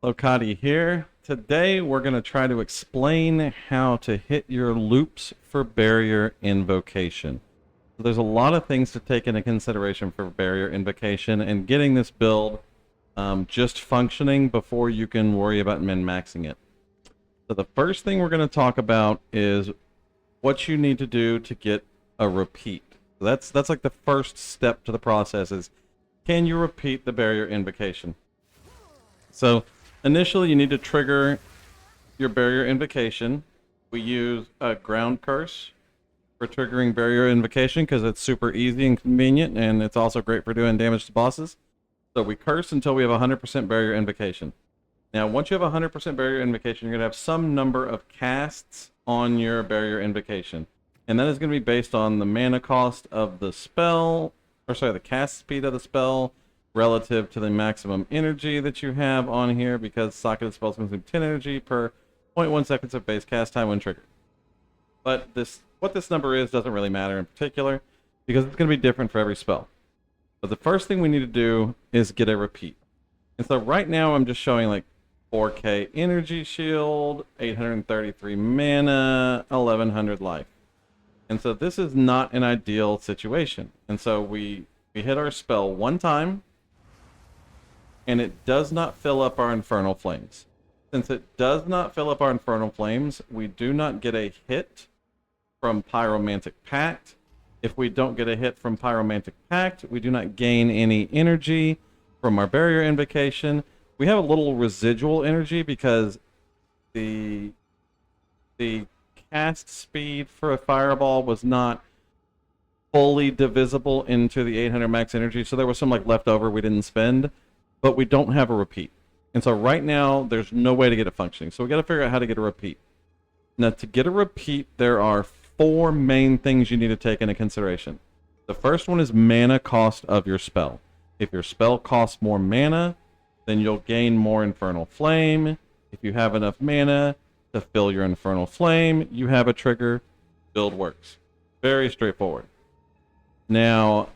Lokati here. Today we're going to try to explain how to hit your loops for Barrier Invocation. So there's a lot of things to take into consideration for Barrier Invocation and getting this build just functioning before you can worry about min-maxing it. So the first thing we're going to talk about is what you need to do to get a repeat. So that's like the first step to the process is, can you repeat the Barrier Invocation? So initially, you need to trigger your Barrier Invocation. We use a Ground Curse for triggering Barrier Invocation because it's super easy and convenient, and it's also great for doing damage to bosses. So we curse until we have 100% Barrier Invocation. Now, once you have 100% Barrier Invocation, you're going to have some number of casts on your Barrier Invocation. And that is going to be based on the mana cost of the spell, the cast speed of the spell, relative to the maximum energy that you have on here, because socketed spells consume 10 energy per 0.1 seconds of base cast time when triggered. But what this number is doesn't really matter in particular, because it's going to be different for every spell. But the first thing we need to do is get a repeat. And so right now I'm just showing like 4k energy shield, 833 mana, 1100 life. And so this is not an ideal situation. And so we hit our spell one time, and it does not fill up our Infernal Flames. Since it does not fill up our Infernal Flames, we do not get a hit from Pyromantic Pact. If we don't get a hit from Pyromantic Pact, we do not gain any energy from our Barrier Invocation. We have a little residual energy because the cast speed for a Fireball was not fully divisible into the 800 max energy, so there was some like leftover we didn't spend. But we don't have a repeat. And so right now, there's no way to get it functioning. So we got to figure out how to get a repeat. Now, to get a repeat, there are 4 main things you need to take into consideration. The first one is mana cost of your spell. If your spell costs more mana, then you'll gain more Infernal Flame. If you have enough mana to fill your Infernal Flame, you have a trigger. Build works. Very straightforward. Now,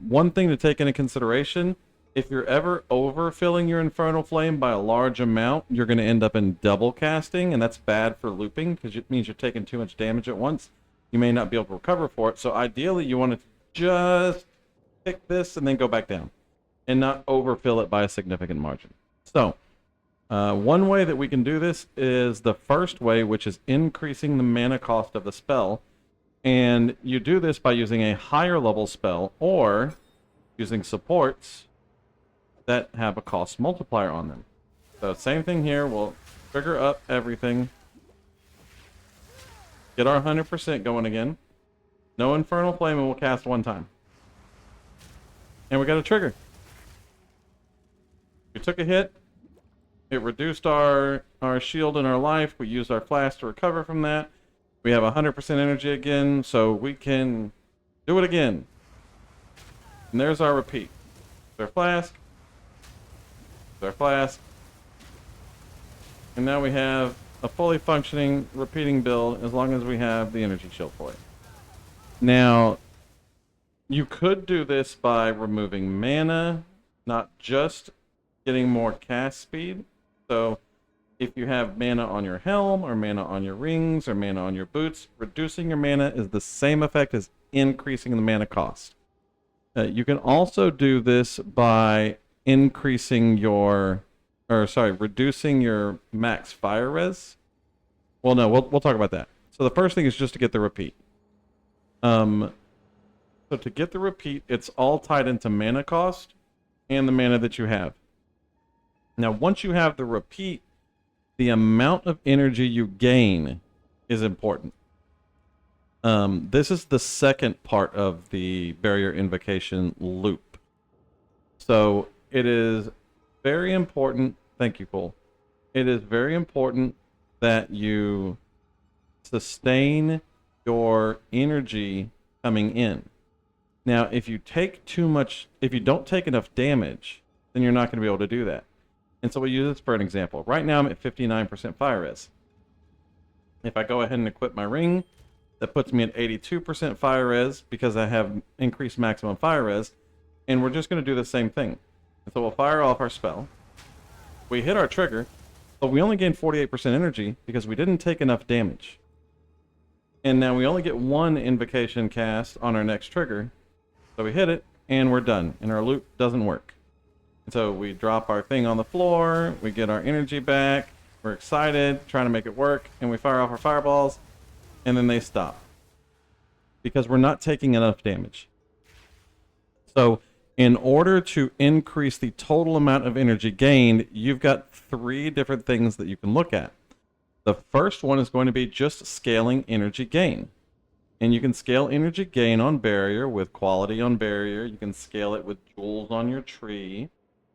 one thing to take into consideration, if you're ever overfilling your Infernal Flame by a large amount, you're going to end up in double casting, and that's bad for looping because it means you're taking too much damage at once. You may not be able to recover for it, so ideally you want to just pick this and then go back down and not overfill it by a significant margin. So, one way that we can do this is the first way, which is increasing the mana cost of the spell, and you do this by using a higher level spell or using supports that have a cost multiplier on them. So same thing here, we'll trigger up everything, get our 100% going again, no Infernal Flame, and we'll cast one time. And we got a trigger. We took a hit, it reduced our shield and our life, we used our flask to recover from that. We have 100% energy again, so we can do it again. And there's our repeat. There's our flask. Our flask, and now we have a fully functioning repeating build as long as we have the energy shield for it. Now, you could do this by removing mana, not just getting more cast speed. So if you have mana on your helm or mana on your rings or mana on your boots, reducing your mana is the same effect as increasing the mana cost. You can also do this by reducing your max fire res. Well, no, we'll talk about that. So the first thing is just to get the repeat. So to get the repeat, it's all tied into mana cost and the mana that you have. Now, once you have the repeat, the amount of energy you gain is important. This is the second part of the Barrier Invocation loop. So it is very important, thank you, Cole. It is very important that you sustain your energy coming in. Now, if you don't take enough damage, then you're not going to be able to do that. And so we'll use this for an example. Right now I'm at 59% fire res. If I go ahead and equip my ring, that puts me at 82% fire res because I have increased maximum fire res. And we're just going to do the same thing. And so we'll fire off our spell. we hit our trigger, but we only gained 48% energy because we didn't take enough damage. And now we only get one invocation cast on our next trigger. So we hit it, and we're done, and our loop doesn't work. And so we drop our thing on the floor, we get our energy back, we're excited, trying to make it work, and we fire off our fireballs, and then they stop. Because we're not taking enough damage. So in order to increase the total amount of energy gained, you've got 3 different things that you can look at. The first one is going to be just scaling energy gain. And you can scale energy gain on barrier with quality on barrier. You can scale it with jewels on your tree.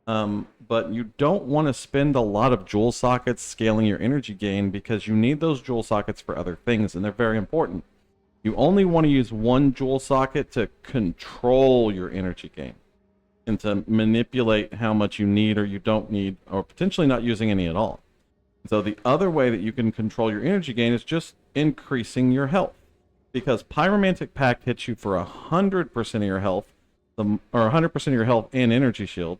But you don't want to spend a lot of jewel sockets scaling your energy gain because you need those jewel sockets for other things, and they're very important. You only want to use one jewel socket to control your energy gain and to manipulate how much you need or you don't need, or potentially not using any at all. So the other way that you can control your energy gain is just increasing your health, because Pyromantic Pact hits you for 100% of your health, or 100% of your health and energy shield.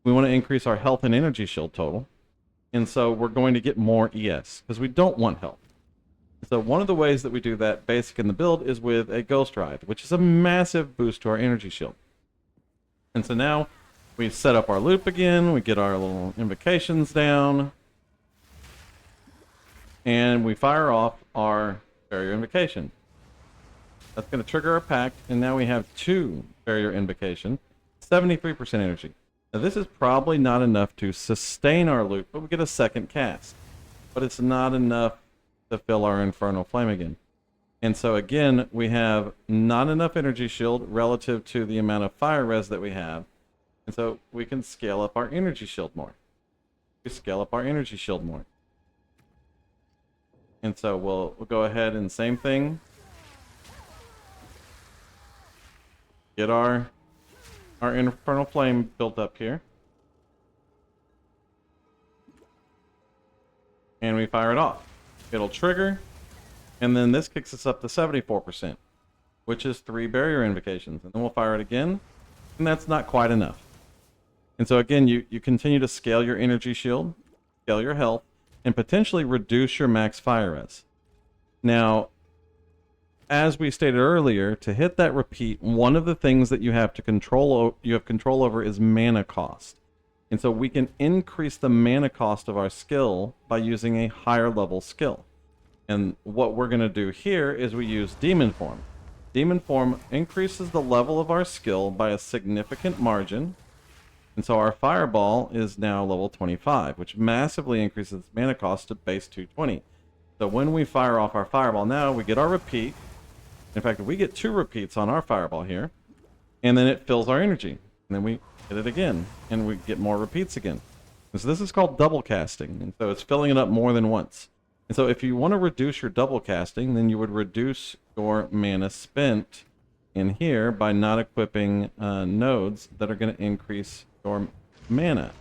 We want to increase our health and energy shield total, and so we're going to get more ES because we don't want health. So one of the ways that we do that basic in the build is with a Ghost Ride, which is a massive boost to our energy shield. And so now we set up our loop again, we get our little invocations down, and we fire off our Barrier Invocation. That's going to trigger our pact, and now we have 2 Barrier Invocation, 73% energy. Now this is probably not enough to sustain our loop, but we get a second cast. But it's not enough to fill our Infernal Flame again. And so again, we have not enough energy shield relative to the amount of fire res that we have. And so we can scale up our energy shield more. We scale up our energy shield more. And so we'll go ahead and same thing. Get our Infernal Flame built up here. And we fire it off. It'll trigger, and then this kicks us up to 74%, which is 3 Barrier Invocations. And then we'll fire it again, and that's not quite enough. And so again, you continue to scale your energy shield, scale your health, and potentially reduce your max fire res. Now, as we stated earlier, to hit that repeat, one of the things that you have control over is mana cost. And so we can increase the mana cost of our skill by using a higher level skill. And what we're going to do here is we use Demon Form. Demon Form increases the level of our skill by a significant margin. And so our Fireball is now level 25, which massively increases mana cost to base 220. So when we fire off our Fireball now, we get our repeat. In fact, we get 2 repeats on our Fireball here. And then it fills our energy. And then we hit it again, and we get more repeats again. And so this is called double casting, and so it's filling it up more than once. And so if you want to reduce your double casting, then you would reduce your mana spent in here by not equipping nodes that are going to increase your mana.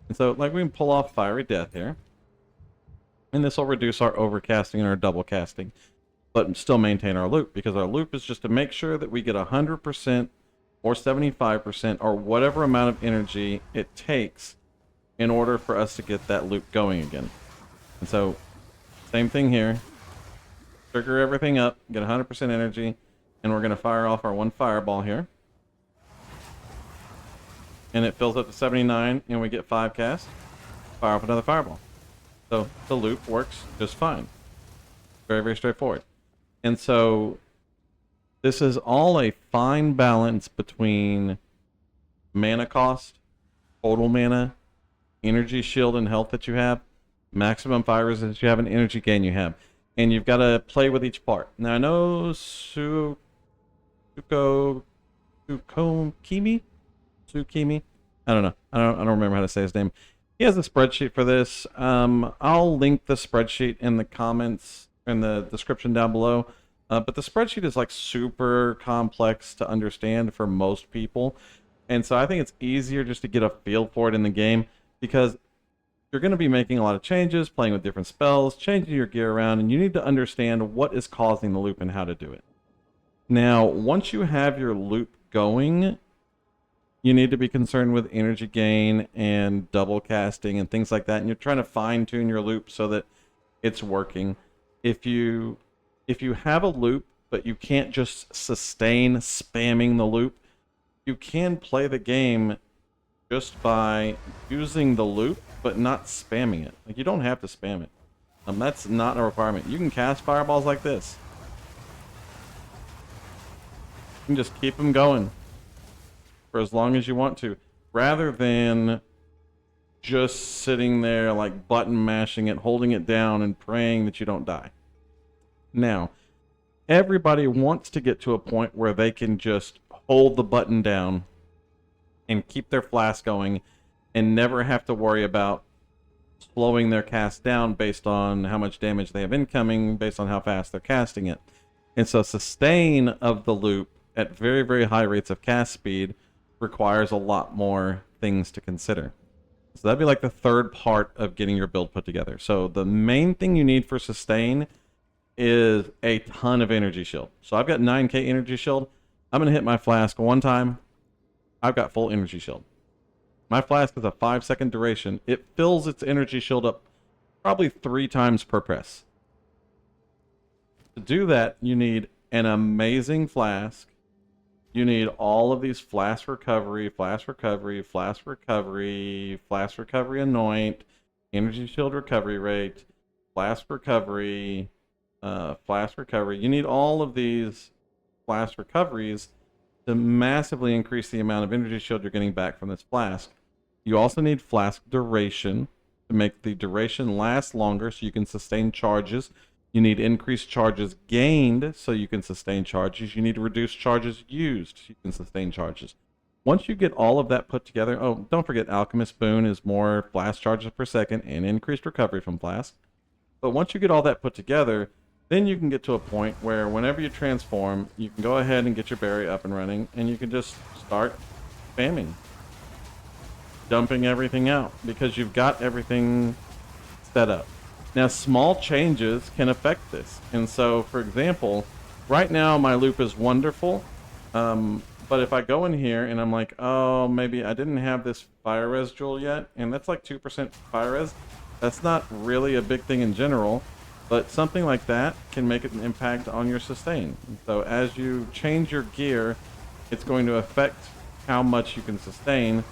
And so like we can pull off Fiery Death here, and this will reduce our overcasting and our double casting, but still maintain our loop, because our loop is just to make sure that we get 100% or 75% or whatever amount of energy it takes in order for us to get that loop going again. And so same thing here, trigger everything up, get 100% energy, and we're going to fire off our 1 Fireball here, and it fills up to 79, and we get 5 casts, fire off another Fireball. So the loop works just fine. Very, very straightforward. And so this is all a fine balance between mana cost, total mana, energy shield and health that you have, maximum fire resistance you have, and energy gain you have. And you've got to play with each part. Now I know Tsukimi? I don't know. I don't remember how to say his name. He has a spreadsheet for this. I'll link the spreadsheet in the comments, in the description down below. But the spreadsheet is like super complex to understand for most people. And so I think it's easier just to get a feel for it in the game, because you're going to be making a lot of changes, playing with different spells, changing your gear around, and you need to understand what is causing the loop and how to do it. Now, once you have your loop going, you need to be concerned with energy gain and double casting and things like that. And you're trying to fine tune your loop so that it's working. If you have a loop, but you can't just sustain spamming the loop, you can play the game just by using the loop, but not spamming it. Like, you don't have to spam it. That's not a requirement. You can cast fireballs like this. You can just keep them going for as long as you want to, rather than just sitting there like button mashing it, holding it down, and praying that you don't die. Now, everybody wants to get to a point where they can just hold the button down and keep their flask going and never have to worry about slowing their cast down based on how much damage they have incoming, based on how fast they're casting it. And so sustain of the loop at very, very high rates of cast speed requires a lot more things to consider. So that'd be like the third part of getting your build put together. So the main thing you need for sustain is a ton of energy shield. So I've got 9k energy shield. I'm going to hit my flask one time. I've got full energy shield. My flask is a 5-second duration. It fills its energy shield up probably 3 times per press. To do that, you need an amazing flask. You need all of these flask recovery, flask recovery, flask recovery, flask recovery anoint, energy shield recovery rate, flask recovery, flask recovery. You need all of these flask recoveries to massively increase the amount of energy shield you're getting back from this flask. You also need flask duration to make the duration last longer so you can sustain charges. You need increased charges gained so you can sustain charges. You need to reduce charges used so you can sustain charges. Once you get all of that put together, oh, don't forget Alchemist Boon is more flask charges per second and increased recovery from flask. But once you get all that put together, then you can get to a point where whenever you transform, you can go ahead and get your berry up and running, and you can just start spamming, dumping everything out, because you've got everything set up. Now, small changes can affect this. And so, for example, right now my loop is wonderful, but if I go in here and I'm like, oh, maybe I didn't have this fire res jewel yet, and that's like 2% fire res, that's not really a big thing in general, but something like that can make an impact on your sustain. And so as you change your gear, it's going to affect how much you can sustain.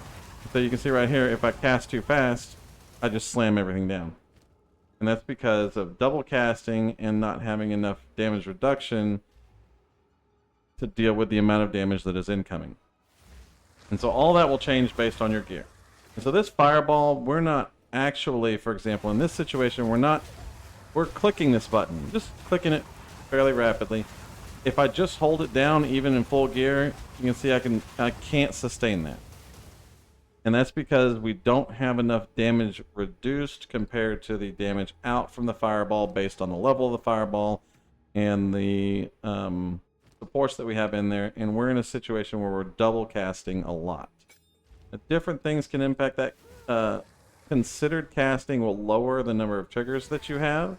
So you can see right here, if I cast too fast, I just slam everything down. And that's because of double casting and not having enough damage reduction to deal with the amount of damage that is incoming. And so all that will change based on your gear. And so this fireball, we're not actually, for example, in this situation, we're clicking this button, just clicking it fairly rapidly. If I just hold it down, even in full gear, you can see I can't sustain that. And that's because we don't have enough damage reduced compared to the damage out from the fireball based on the level of the fireball and the supports that we have in there. And we're in a situation where we're double casting a lot. Different things can impact that. Considered casting will lower the number of triggers that you have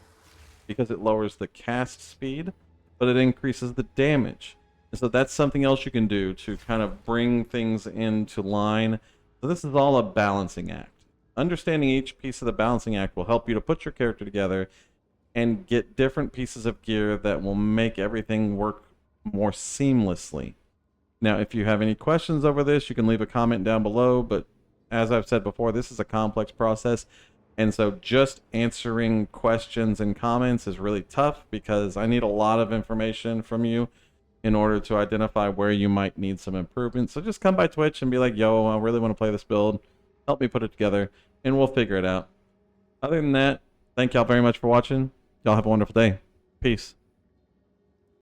because it lowers the cast speed, but it increases the damage. And so that's something else you can do to kind of bring things into line. So this is all a balancing act. Understanding each piece of the balancing act will help you to put your character together and get different pieces of gear that will make everything work more seamlessly. Now, if you have any questions over this, you can leave a comment down below, but as I've said before, this is a complex process, and so just answering questions and comments is really tough because I need a lot of information from you in order to identify where you might need some improvement. So just come by Twitch and be like, yo, I really want to play this build. Help me put it together, and we'll figure it out. Other than that, thank y'all very much for watching. Y'all have a wonderful day. Peace.